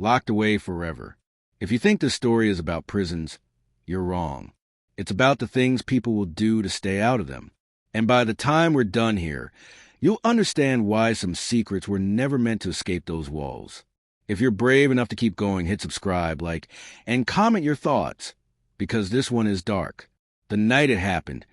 locked away forever. If you think this story is about prisons, you're wrong. It's about the things people will do to stay out of them. And by the time we're done here, you'll understand why some secrets were never meant to escape those walls. If you're brave enough to keep going, hit subscribe, like, and comment your thoughts, because this one is dark. The night it happened,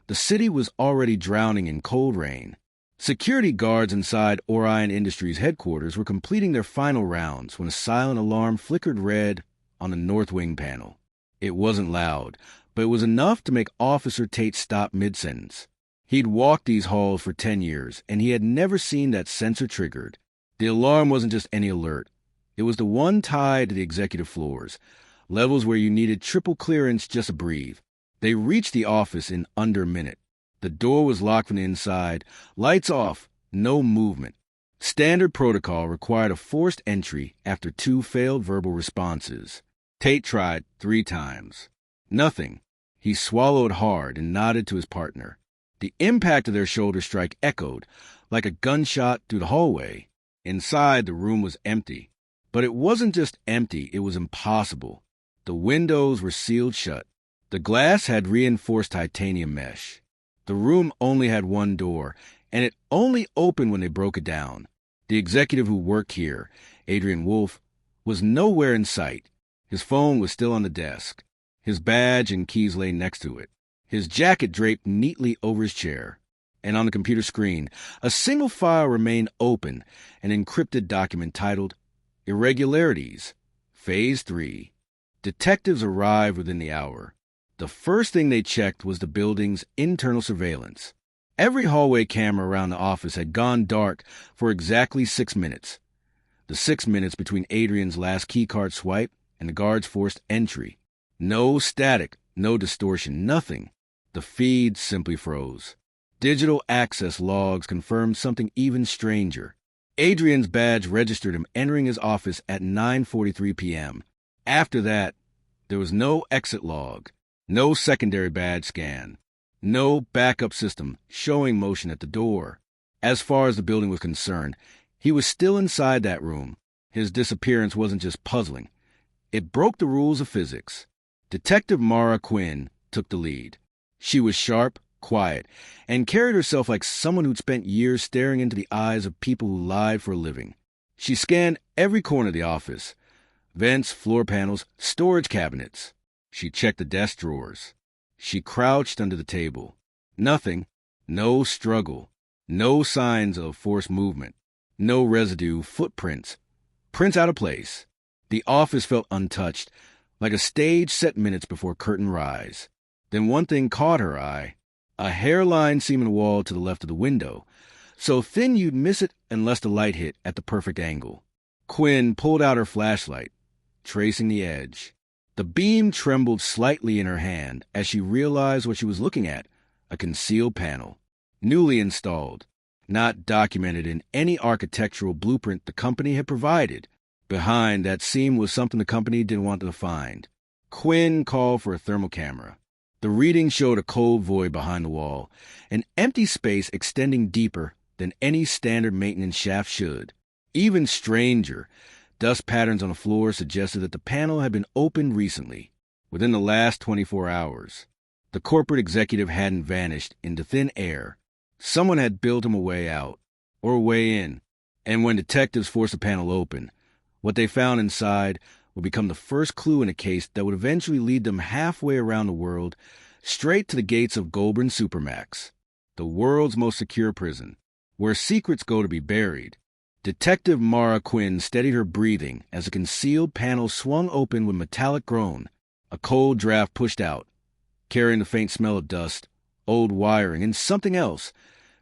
the city was already drowning in cold rain. Security guards inside Orion Industries headquarters were completing their final rounds when a silent alarm flickered red on the north wing panel. It wasn't loud, but it was enough to make Officer Tate stop mid-sentence. He'd walked these halls for 10 years, and he had never seen that sensor triggered. The alarm wasn't just any alert. It was the one tied to the executive floors, levels where you needed triple clearance just to breathe. They reached the office in under a minute. The door was locked from the inside, lights off, no movement. Standard protocol required a forced entry after 2 failed verbal responses. Tate tried 3 times. Nothing. He swallowed hard and nodded to his partner. The impact of their shoulder strike echoed like a gunshot through the hallway. Inside, the room was empty. But it wasn't just empty, it was impossible. The windows were sealed shut. The glass had reinforced titanium mesh. The room only had one door, and it only opened when they broke it down. The executive who worked here, Adrian Wolf, was nowhere in sight. His phone was still on the desk. His badge and keys lay next to it. His jacket draped neatly over his chair. And on the computer screen, a single file remained open, an encrypted document titled Irregularities, Phase 3. Detectives arrived within the hour. The first thing they checked was the building's internal surveillance. Every hallway camera around the office had gone dark for exactly 6 minutes. The 6 minutes between Adrian's last keycard swipe and the guard's forced entry. No static, no distortion, nothing. The feed simply froze. Digital access logs confirmed something even stranger. Adrian's badge registered him entering his office at 9:43 p.m. After that, there was no exit log, no secondary badge scan, no backup system showing motion at the door. As far as the building was concerned, he was still inside that room. His disappearance wasn't just puzzling. It broke the rules of physics. Detective Mara Quinn took the lead. She was sharp, quiet, and carried herself like someone who'd spent years staring into the eyes of people who lied for a living. She scanned every corner of the office. Vents, floor panels, storage cabinets. She checked the desk drawers. She crouched under the table. Nothing. No struggle. No signs of forced movement. No residue, footprints. Prints out of place. The office felt untouched, like a stage set minutes before curtain rise. Then one thing caught her eye. A hairline seaming wall to the left of the window, so thin you'd miss it unless the light hit at the perfect angle. Quinn pulled out her flashlight, tracing the edge. The beam trembled slightly in her hand as she realized what she was looking at, a concealed panel. Newly installed, not documented in any architectural blueprint the company had provided. Behind that seam was something the company didn't want them to find. Quinn called for a thermal camera. The reading showed a cold void behind the wall, an empty space extending deeper than any standard maintenance shaft should. Even stranger, dust patterns on the floor suggested that the panel had been opened recently, within the last 24 hours. The corporate executive hadn't vanished into thin air. Someone had built him a way out, or a way in, and when detectives forced the panel open, what they found inside would become the first clue in a case that would eventually lead them halfway around the world, straight to the gates of Goulburn Supermax, the world's most secure prison, where secrets go to be buried. Detective Mara Quinn steadied her breathing as a concealed panel swung open with metallic groan. A cold draft pushed out, carrying the faint smell of dust, old wiring, and something else,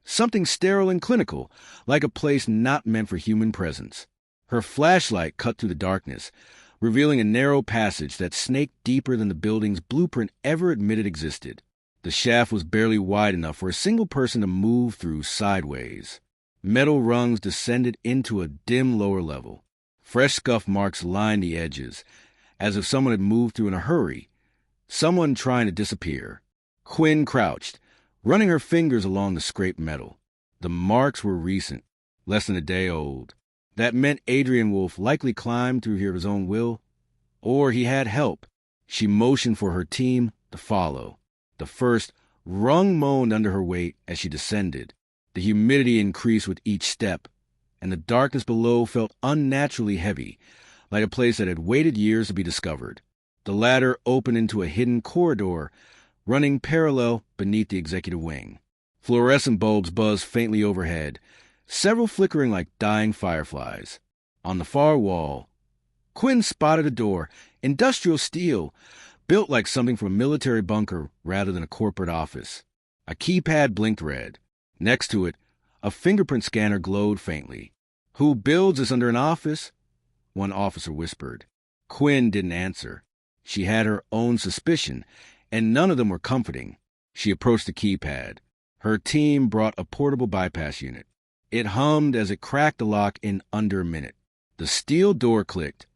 something sterile and clinical, like a place not meant for human presence. Her flashlight cut through the darkness, revealing a narrow passage that snaked deeper than the building's blueprint ever admitted existed. The shaft was barely wide enough for a single person to move through sideways. Metal rungs descended into a dim lower level. Fresh scuff marks lined the edges, as if someone had moved through in a hurry, someone trying to disappear. Quinn crouched, running her fingers along the scraped metal. The marks were recent, less than a day old. That meant Adrian Wolf likely climbed through here of his own will, or he had help. She motioned for her team to follow. The first rung moaned under her weight as she descended. The humidity increased with each step, and the darkness below felt unnaturally heavy, like a place that had waited years to be discovered. The ladder opened into a hidden corridor running parallel beneath the executive wing. Fluorescent bulbs buzzed faintly overhead, several flickering like dying fireflies. On the far wall, Quinn spotted a door, industrial steel, built like something from a military bunker rather than a corporate office. A keypad blinked red. Next to it, a fingerprint scanner glowed faintly. "Who builds this under an office?" one officer whispered. Quinn didn't answer. She had her own suspicion, and none of them were comforting. She approached the keypad. Her team brought a portable bypass unit. It hummed as it cracked the lock in under a minute. The steel door clicked,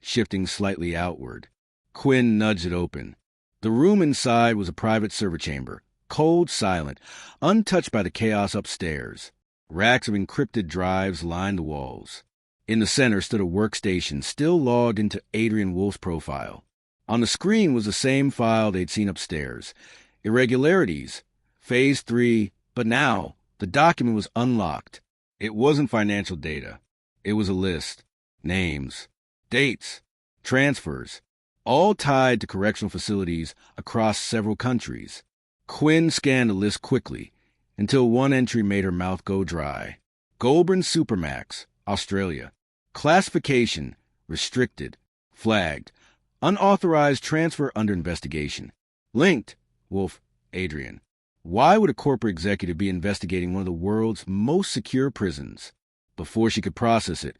shifting slightly outward. Quinn nudged it open. The room inside was a private server chamber, cold, silent, untouched by the chaos upstairs. Racks of encrypted drives lined the walls. In the center stood a workstation still logged into Adrian Wolf's profile. On the screen was the same file they'd seen upstairs. Irregularities. Phase 3, but now the document was unlocked. It wasn't financial data. It was a list. Names, dates, transfers, all tied to correctional facilities across several countries. Quinn scanned the list quickly until one entry made her mouth go dry. Goulburn Supermax, Australia. Classification, restricted, flagged, unauthorized transfer under investigation. Linked, Wolf, Adrian. Why would a corporate executive be investigating one of the world's most secure prisons? Before she could process it,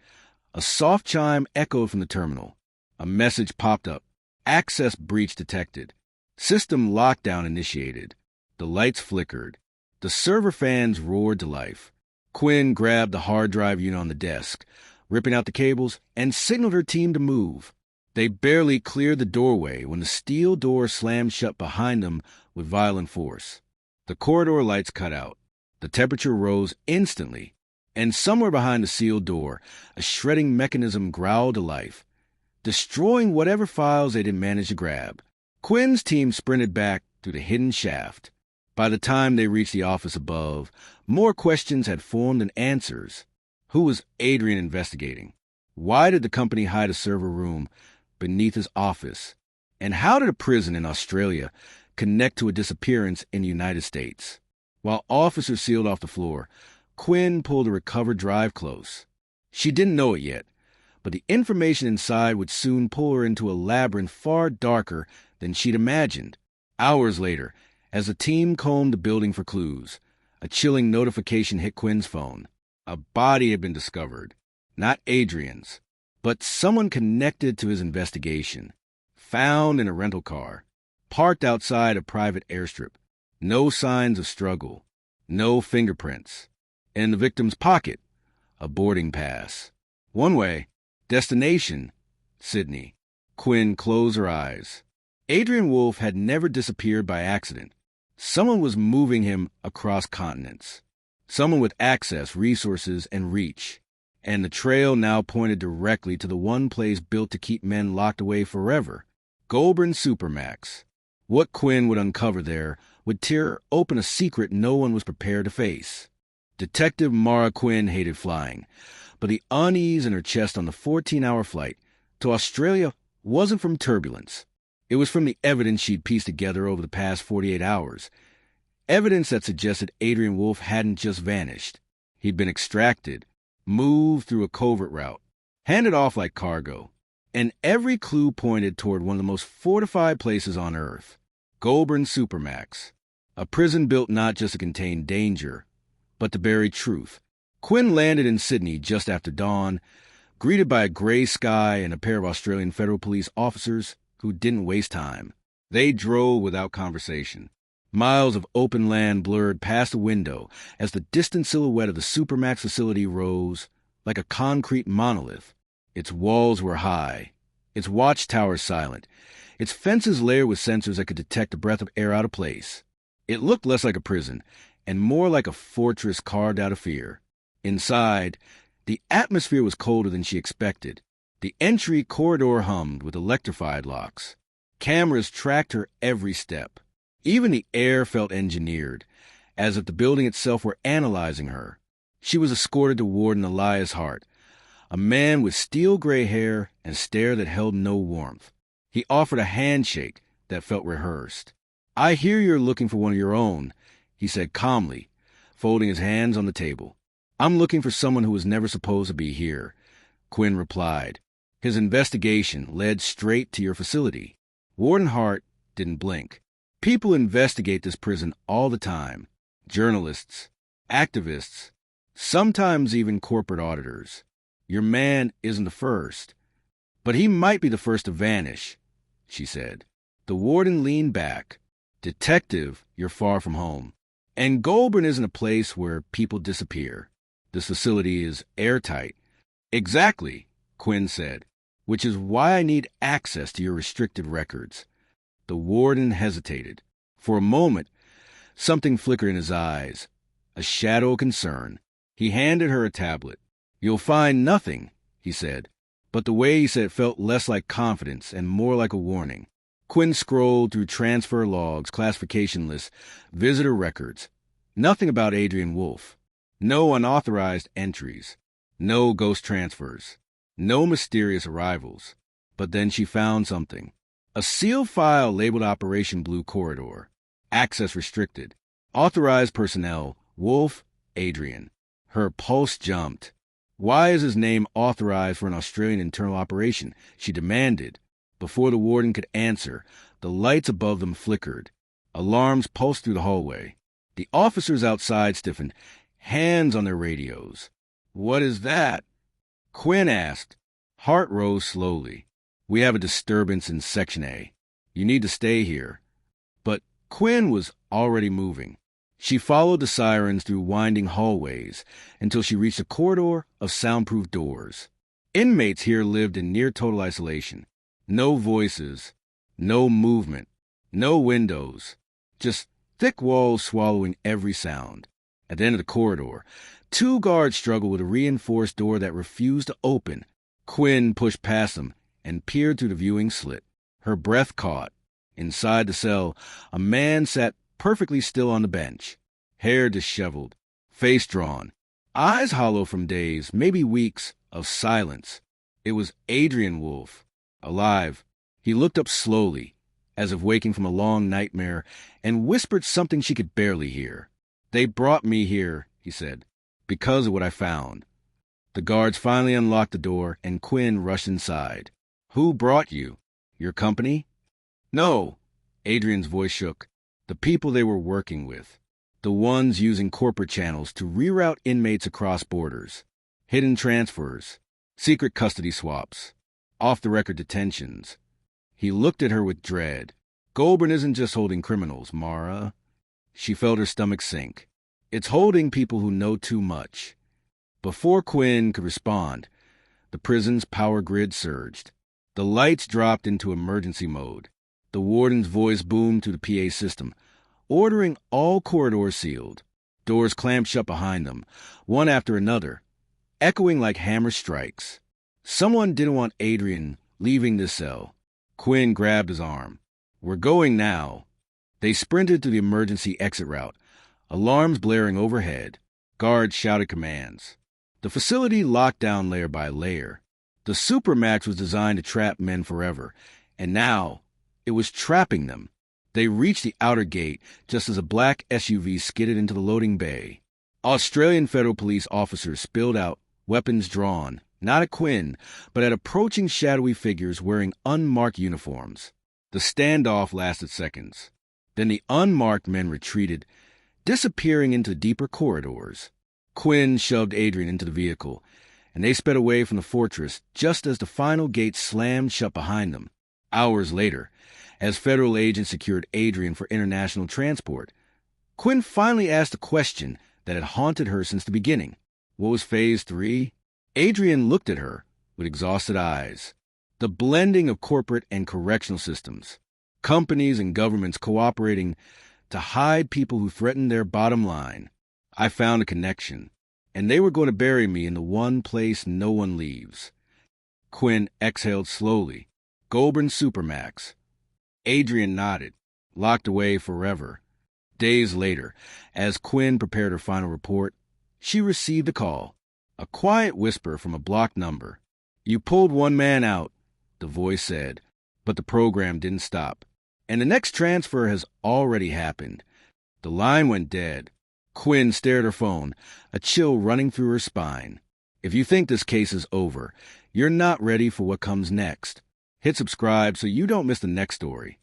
a soft chime echoed from the terminal. A message popped up. Access breach detected. System lockdown initiated. The lights flickered. The server fans roared to life. Quinn grabbed the hard drive unit on the desk, ripping out the cables, and signaled her team to move. They barely cleared the doorway when the steel door slammed shut behind them with violent force. The corridor lights cut out. The temperature rose instantly, and somewhere behind the sealed door, a shredding mechanism growled to life, destroying whatever files they didn't manage to grab. Quinn's team sprinted back through the hidden shaft. By the time they reached the office above, more questions had formed than answers. Who was Adrian investigating? Why did the company hide a server room beneath his office? And how did a prison in Australia connect to a disappearance in the United States? While officers sealed off the floor, Quinn pulled a recovered drive close. She didn't know it yet, but the information inside would soon pull her into a labyrinth far darker than she'd imagined. Hours later, as the team combed the building for clues, a chilling notification hit Quinn's phone. A body had been discovered. Not Adrian's, but someone connected to his investigation. Found in a rental car, parked outside a private airstrip. No signs of struggle. No fingerprints. In the victim's pocket, a boarding pass. One way, destination, Sydney. Quinn closed her eyes. Adrian Wolf had never disappeared by accident. Someone was moving him across continents. Someone with access, resources, and reach. And the trail now pointed directly to the one place built to keep men locked away forever. Goulburn Supermax. What Quinn would uncover there would tear open a secret no one was prepared to face. Detective Mara Quinn hated flying, but the unease in her chest on the 14-hour flight to Australia wasn't from turbulence. It was from the evidence she'd pieced together over the past 48 hours. Evidence that suggested Adrian Wolf hadn't just vanished. He'd been extracted, moved through a covert route, handed off like cargo. And every clue pointed toward one of the most fortified places on Earth, Goulburn Supermax, a prison built not just to contain danger, but to bury truth. Quinn landed in Sydney just after dawn, greeted by a gray sky and a pair of Australian Federal Police officers who didn't waste time. They drove without conversation. Miles of open land blurred past the window as the distant silhouette of the Supermax facility rose like a concrete monolith. Its walls were high, its watchtowers silent, its fences layered with sensors that could detect a breath of air out of place. It looked less like a prison and more like a fortress carved out of fear. Inside, The atmosphere was colder than she expected. The entry corridor hummed with electrified locks. Cameras tracked her every step. Even the air felt engineered, as if the building itself were analyzing her. She was escorted to Warden Elias Hart, a man with steel-gray hair and stare that held no warmth. He offered a handshake that felt rehearsed. "I hear you're looking for one of your own," he said calmly, folding his hands on the table. "I'm looking for someone who was never supposed to be here," Quinn replied. "His investigation led straight to your facility." Warden Hart didn't blink. "People investigate this prison all the time. Journalists, activists, sometimes even corporate auditors. Your man isn't the first. But he might be the first to vanish," she said. The warden leaned back. "Detective, you're far from home. And Goulburn isn't a place where people disappear. This facility is airtight." "Exactly," Quinn said, "which is why I need access to your restricted records." The warden hesitated. For a moment, something flickered in his eyes, a shadow of concern. He handed her a tablet. "You'll find nothing," he said, but the way he said it felt less like confidence and more like a warning. Quinn scrolled through transfer logs, classification lists, visitor records. Nothing about Adrian Wolfe. No unauthorized entries. No ghost transfers. No mysterious arrivals. But then she found something. A sealed file labeled Operation Blue Corridor. Access restricted. Authorized personnel, Wolfe, Adrian. Her pulse jumped. "Why is his name authorized for an Australian internal operation?" she demanded. Before the warden could answer, the lights above them flickered. Alarms pulsed through the hallway. The officers outside stiffened, hands on their radios. "What is that?" Quinn asked. Hart rose slowly. "We have a disturbance in Section A. You need to stay here." But Quinn was already moving. She followed the sirens through winding hallways until she reached a corridor of soundproof doors. Inmates here lived in near-total isolation. No voices, no movement, no windows, just thick walls swallowing every sound. At the end of the corridor, 2 guards struggled with a reinforced door that refused to open. Quinn pushed past them and peered through the viewing slit. Her breath caught. Inside the cell, a man sat perfectly still on the bench, hair disheveled, face drawn, eyes hollow from days, maybe weeks, of silence. It was Adrian Wolfe, alive. He looked up slowly, as if waking from a long nightmare, and whispered something she could barely hear. "They brought me here," he said, "because of what I found." The guards finally unlocked the door, and Quinn rushed inside. "Who brought you? Your company?" "No." Adrian's voice shook. "The people they were working with. The ones using corporate channels to reroute inmates across borders. Hidden transfers. Secret custody swaps. Off-the-record detentions." He looked at her with dread. "Goulburn isn't just holding criminals, Mara." She felt her stomach sink. "It's holding people who know too much." Before Quinn could respond, the prison's power grid surged. The lights dropped into emergency mode. The warden's voice boomed through the PA system, ordering all corridors sealed. Doors clamped shut behind them, one after another, echoing like hammer strikes. Someone didn't want Adrian leaving this cell. Quinn grabbed his arm. "We're going now." They sprinted to the emergency exit route, alarms blaring overhead. Guards shouted commands. The facility locked down layer by layer. The Supermax was designed to trap men forever, and now it was trapping them. They reached the outer gate just as a black SUV skidded into the loading bay. Australian Federal Police officers spilled out, weapons drawn, not at Quinn, but at approaching shadowy figures wearing unmarked uniforms. The standoff lasted seconds. Then the unmarked men retreated, disappearing into deeper corridors. Quinn shoved Adrian into the vehicle, and they sped away from the fortress just as the final gate slammed shut behind them. Hours later, as federal agents secured Adrian for international transport, Quinn finally asked a question that had haunted her since the beginning. What was Phase 3? Adrian looked at her with exhausted eyes. The blending of corporate and correctional systems, companies and governments cooperating to hide people who threatened their bottom line. I found a connection. and they were going to bury me in the one place no one leaves. Quinn exhaled slowly. Goulburn Supermax. Adrian nodded, locked away forever. Days later, as Quinn prepared her final report, she received a call. A quiet whisper from a blocked number. "You pulled one man out," the voice said, but the program didn't stop. "And the next transfer has already happened." The line went dead. Quinn stared at her phone, a chill running through her spine. If you think this case is over, you're not ready for what comes next. Hit subscribe so you don't miss the next story.